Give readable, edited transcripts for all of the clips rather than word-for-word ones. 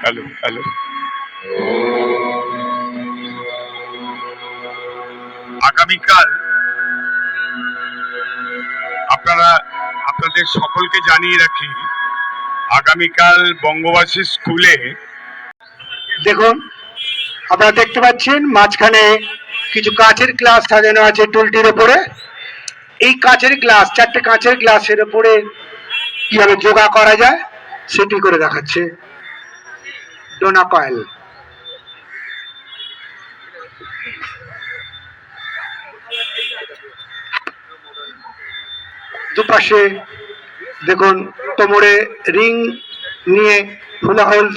Hello hello. আগামীকাল আপনাদের সকলকে জানিয়ে রাখি, আগামীকাল বঙ্গবাসী স্কুলে দেখুন, আপনারা দেখতে পাচ্ছেন মাঝখানে কিছু কাঁচের গ্লাস সাজানো আছে টুলটির উপরে। এই কাঁচের গ্লাস, 4টে কাঁচের গ্লাসের উপরে কিভাবে যোগা করা যায় সেটি করে দেখাচ্ছে ডোনা কয়েল। দুপাশে দেখুন কোমরে রিং নিয়ে হুলাহুল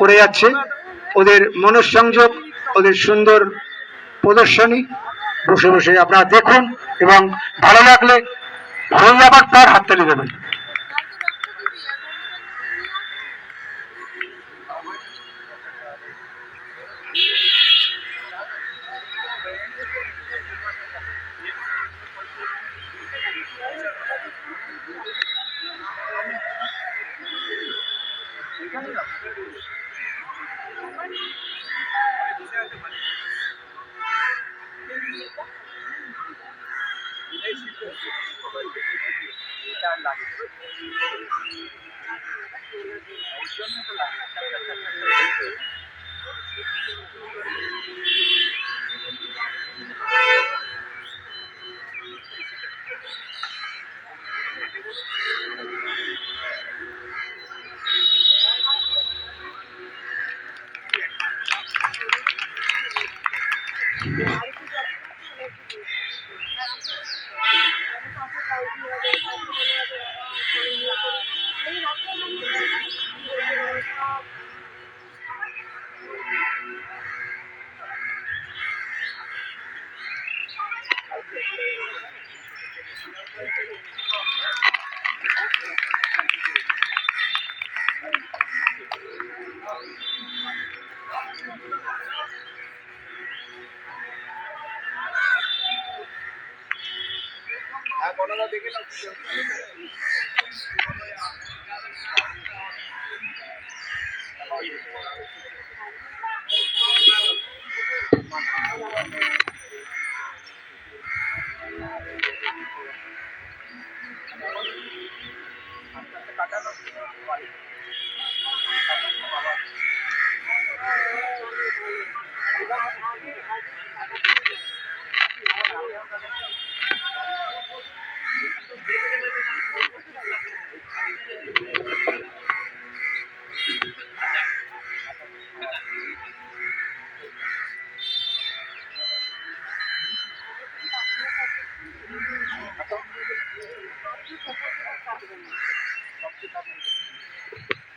করে যাচ্ছে। ওদের মনঃসংযোগ, ওদের সুন্দর প্রদর্শনী বসে বসে আপনারা দেখুন এবং ভালো লাগলে হয়ে যাবার পর হাততালি দেবেন।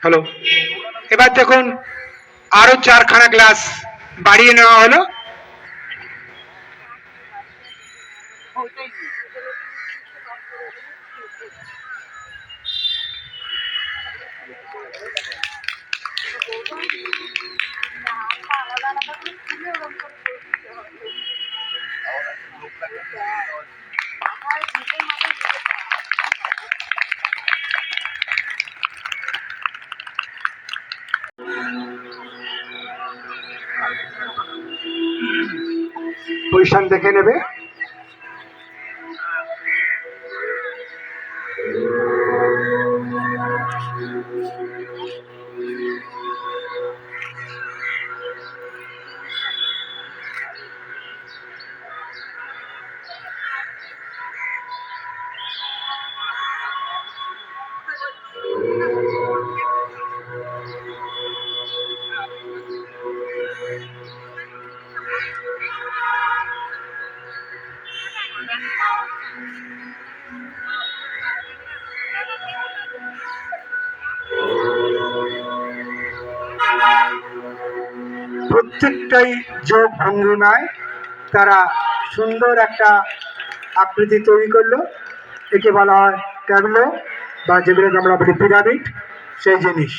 হ্যালো, এবার দেখুন আরো 4খানা গ্লাস বাড়িয়ে নেওয়া হলো। পজিশন দেখে নেবে। প্রত্যেকটাই যোগ ভঙ্গিমায় তারা সুন্দর একটা আকৃতি তৈরি করলো। একে বলা হয় ট্যাবলো বা যেগুলোকে আমরা বলি পিরামিড, সেই জিনিস।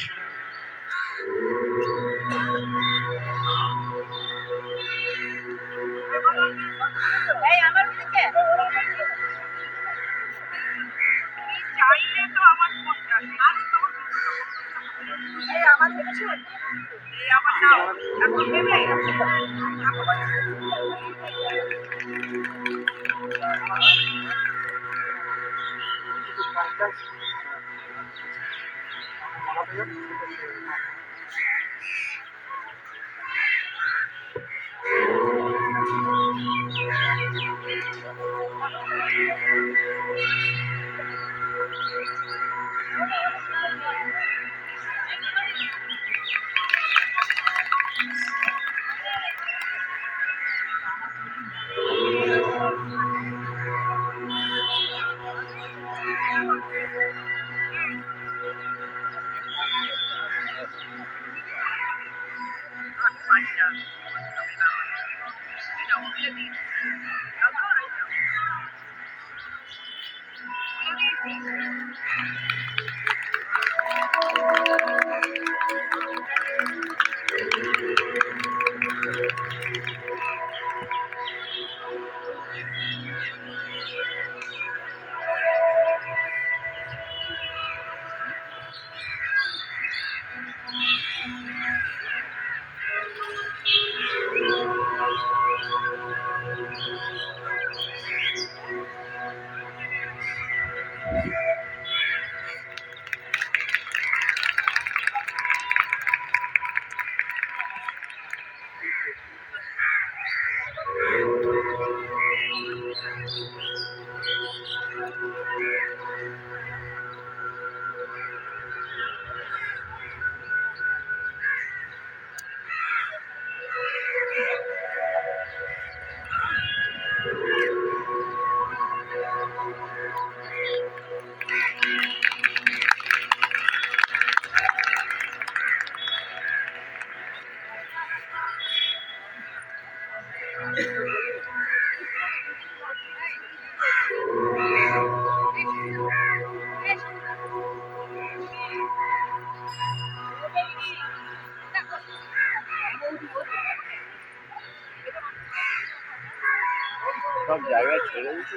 সব জায়গায় ছেড়ে দিচ্ছি।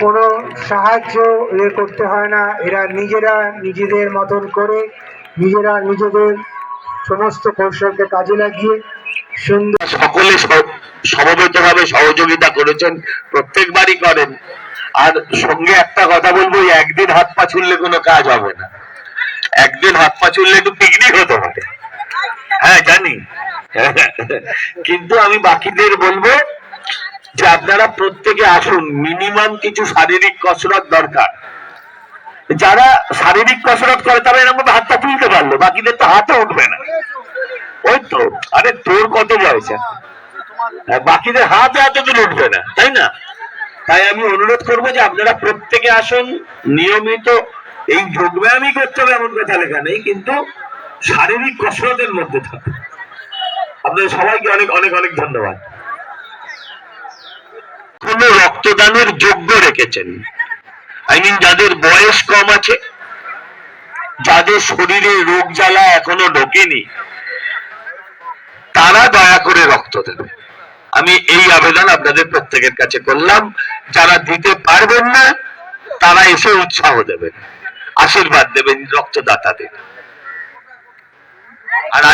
কোনো সাহায্য করতে হয় না, এরা নিজেরা নিজেদের মতন করে নিজেরা নিজেদের সমস্ত কৌশলকে কাজে লাগিয়ে সুন্দর সকলে সমবেতভাবে সহযোগিতা করেছেন, প্রত্যেকবারই করেন। আর সঙ্গে একটা কথা বলবো, একদিন হাত পা ছুড়লে কোনো কাজ হবে না, একদিন হাত পা ছুড়লে একটু পিকনিক হতে পারে, হ্যাঁ জানি। কিন্তু আমি বাকিদের বলবো যে আপনারা প্রত্যেকে আসুন, মিনিমাম কিছু শারীরিক কসরত দরকার। যারা শারীরিক কসরত করে তারা এরকম হাতটা তুলতে পারলো, বাকিদের তো হাতে উঠবে না। ওই তো, আরে তোর কত বয়স, বাকিদের হাতে হাতে তো উঠবে না, তাই না? তাই আমি অনুরোধ করবো যে আপনারা প্রত্যেকে আসুন, নিয়মিত এই যোগব্যায়ামই করতে হবে এমন কথা লেখা নেই, কিন্তু শারীরিক কসরতের মধ্যে থাকুন। আপনাদের সবাইকে অনেক অনেক অনেক ধন্যবাদ। কোন রক্তদানের যোগ্য রেখেছেন, যাদের বয়স কম আছে, যাদের শরীরে রোগ জ্বালা এখনো ঢোকেনি, তারা দয়া করে রক্ত দেবে। আমি এই আবেদন আপনাদের প্রত্যেকের কাছে করলাম। যারা দিতে পারবেন না তারা এসে উৎসাহ দেবেন, আশীর্বাদ দেবেন রক্তদাতাদের। আর